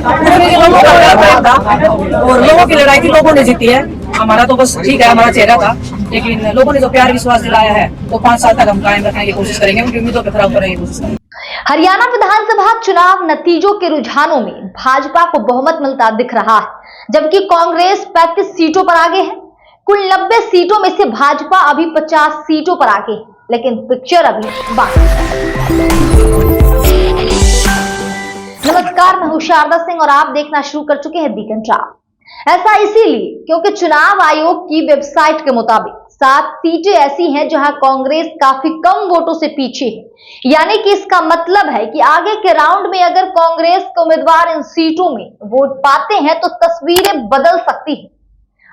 उसमें जो लोगों का प्रेम था और लोगों की लड़ाई थी, लोगों ने जीती है। हमारा तो बस ठीक है, हमारा चेहरा था, लेकिन लोगों ने जो प्यार विश्वास दिलाया है वो 5 साल तक हम कायम रखने की कोशिश करेंगे, उनकी उम्मीदों पर खरा उतरने की कोशिश करेंगे। हरियाणा विधानसभा चुनाव नतीजों के रुझानों में भाजपा को बहुमत मिलता दिख रहा है, जबकि कांग्रेस 35 सीटों पर आगे है। कुल 90 सीटों में से भाजपा अभी 50 सीटों पर आगे है, लेकिन पिक्चर अभी बाकी है। नमस्कार, मैं हूं शारदा सिंह और आप देखना शुरू कर चुके हैं दी कंट्रास्ट। ऐसा इसीलिए क्योंकि चुनाव आयोग की वेबसाइट के मुताबिक 7 सीटें ऐसी हैं जहां कांग्रेस काफी कम वोटों से पीछे है। यानी कि इसका मतलब है कि आगे के राउंड में अगर कांग्रेस के उम्मीदवार इन सीटों में वोट पाते हैं तो तस्वीरें बदल सकती हैं।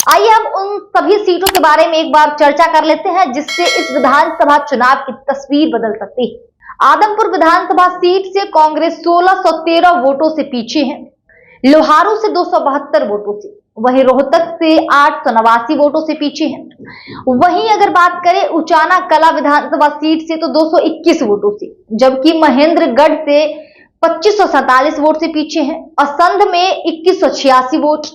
आइए हम उन सभी सीटों के बारे में एक बार चर्चा कर लेते हैं जिससे इस विधानसभा चुनाव की तस्वीर बदल सकती है। आदमपुर विधानसभा सीट से कांग्रेस 1613 वोटों से पीछे है, लोहारू से 272 वोटों से, वहीं रोहतक से 889 वोटों से पीछे है। वहीं अगर बात करें उचाना कला विधानसभा सीट से तो 221 वोटों से, जबकि महेंद्रगढ़ से 2547 वोट से पीछे है, असंध में 2186 वोट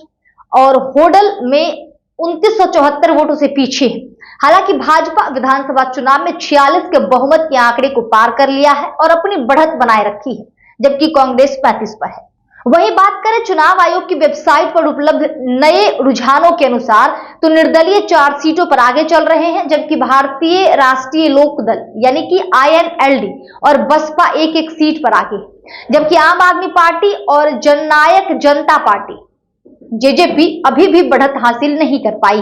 और होडल में 2974 वोटों से पीछे है। हालांकि भाजपा विधानसभा चुनाव में 46 के बहुमत के आंकड़े को पार कर लिया है और अपनी बढ़त बनाए रखी है, जबकि कांग्रेस 35 पर है। वहीं बात करें चुनाव आयोग की वेबसाइट पर उपलब्ध नए रुझानों के अनुसार तो निर्दलीय 4 सीटों पर आगे चल रहे हैं, जबकि भारतीय राष्ट्रीय लोक दल यानी कि INLD और बसपा एक सीट पर आगे है, जबकि आम आदमी पार्टी और जननायक जनता पार्टी JJP अभी भी बढ़त हासिल नहीं कर पाई।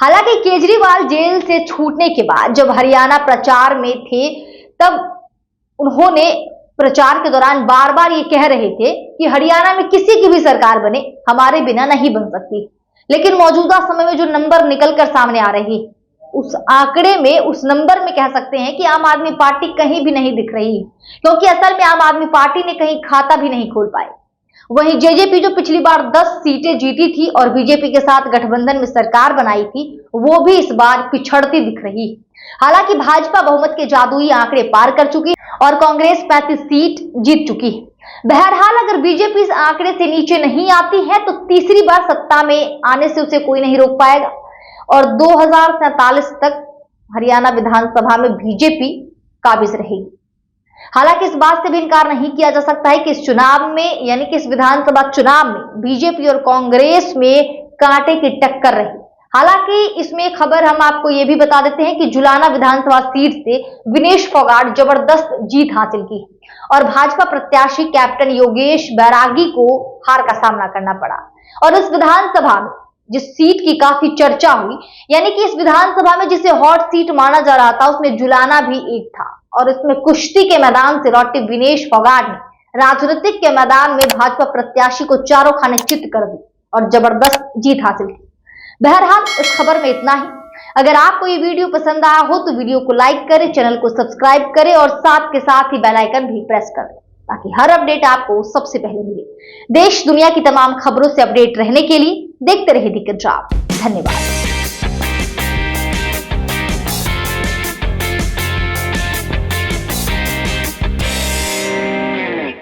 हालांकि केजरीवाल जेल से छूटने के बाद जब हरियाणा प्रचार में थे तब उन्होंने प्रचार के दौरान बार बार ये कह रहे थे कि हरियाणा में किसी की भी सरकार बने, हमारे बिना नहीं बन सकती। लेकिन मौजूदा समय में जो नंबर निकलकर सामने आ रही है उस आंकड़े में, उस नंबर में कह सकते हैं कि आम आदमी पार्टी कहीं भी नहीं दिख रही है, क्योंकि असल में आम आदमी पार्टी ने कहीं खाता भी नहीं खोल पाए। वहीं JJP जो पिछली बार 10 सीटें जीती थी और बीजेपी के साथ गठबंधन में सरकार बनाई थी, वो भी इस बार पिछड़ती दिख रही है। हालांकि भाजपा बहुमत के जादुई आंकड़े पार कर चुकी है और कांग्रेस 35 सीट जीत चुकी है। बहरहाल अगर बीजेपी इस आंकड़े से नीचे नहीं आती है तो तीसरी बार सत्ता में आने से उसे कोई नहीं रोक पाएगा और 2047 तक हरियाणा विधानसभा में बीजेपी काबिज रहेगी। हालांकि इस बात से भी इनकार नहीं किया जा सकता है कि इस चुनाव में यानी कि इस विधानसभा चुनाव में बीजेपी और कांग्रेस में कांटे की टक्कर रही। हालांकि इसमें खबर हम आपको ये भी बता देते हैं कि जुलाना विधानसभा सीट से विनेश फोगाट जबरदस्त जीत हासिल की और भाजपा प्रत्याशी कैप्टन योगेश बैरागी को हार का सामना करना पड़ा। और इस विधानसभा में जिस सीट की काफी चर्चा हुई, यानी कि इस विधानसभा में जिसे हॉट सीट माना जा रहा था, उसमें जुलाना भी एक था और इसमें कुश्ती के मैदान से लौटे विनेश फोगाट ने राजनीतिक के मैदान में भाजपा प्रत्याशी को चारों खाने चित कर दी और जबरदस्त जीत हासिल की। बहरहाल इस खबर में इतना ही। अगर आपको ये वीडियो पसंद आया हो तो वीडियो को लाइक करें, चैनल को सब्सक्राइब करें और साथ के साथ ही बेल आइकन भी प्रेस कर दें ताकि हर अपडेट आपको सबसे पहले मिले। देश दुनिया की तमाम खबरों से अपडेट रहने के लिए देखते रहिए दी कंट्रास्ट। धन्यवाद।